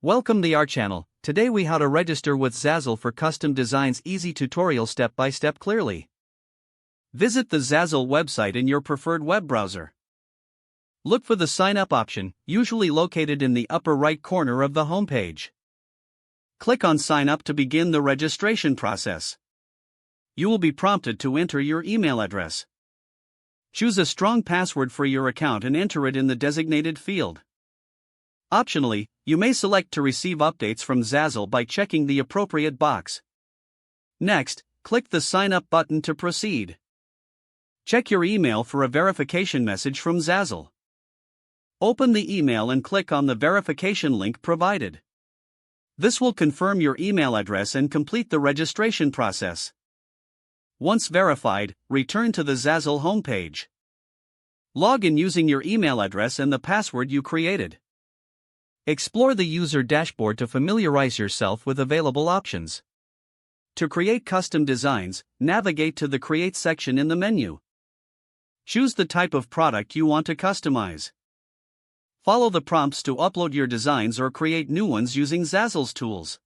Welcome to our channel. Today we how to register with Zazzle for custom designs, easy tutorial step by step clearly. Visit the Zazzle website in your preferred web browser. Look for the sign up option, usually located in the upper right corner of the homepage. Click on sign up to begin the registration process. You will be prompted to enter your email address. Choose a strong password for your account and enter it in the designated field. Optionally, you may select to receive updates from Zazzle by checking the appropriate box. Next, click the Sign Up button to proceed. Check your email for a verification message from Zazzle. Open the email and click on the verification link provided. This will confirm your email address and complete the registration process. Once verified, return to the Zazzle homepage. Log in using your email address and the password you created. Explore the user dashboard to familiarize yourself with available options. To create custom designs, navigate to the Create section in the menu. Choose the type of product you want to customize. Follow the prompts to upload your designs or create new ones using Zazzle's tools.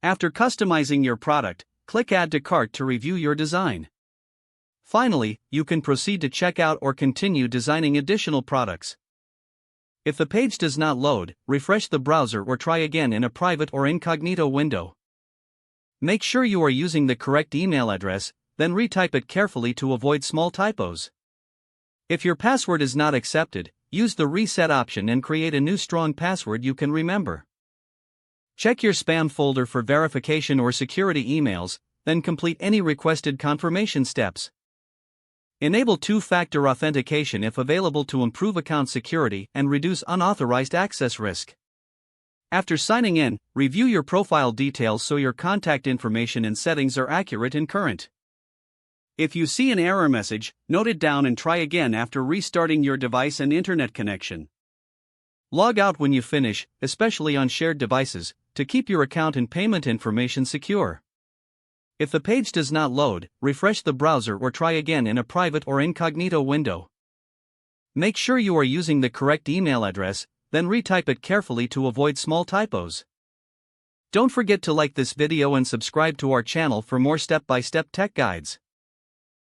After customizing your product, click Add to Cart to review your design. Finally, you can proceed to check out or continue designing additional products. If the page does not load, refresh the browser or try again in a private or incognito window. Make sure you are using the correct email address, then retype it carefully to avoid small typos. If your password is not accepted, use the reset option and create a new strong password you can remember. Check your spam folder for verification or security emails, then complete any requested confirmation steps. Enable two-factor authentication if available to improve account security and reduce unauthorized access risk. After signing in, review your profile details so your contact information and settings are accurate and current. If you see an error message, note it down and try again after restarting your device and internet connection. Log out when you finish, especially on shared devices, to keep your account and payment information secure. If the page does not load, refresh the browser or try again in a private or incognito window. Make sure you are using the correct email address, then retype it carefully to avoid small typos. Don't forget to like this video and subscribe to our channel for more step-by-step tech guides.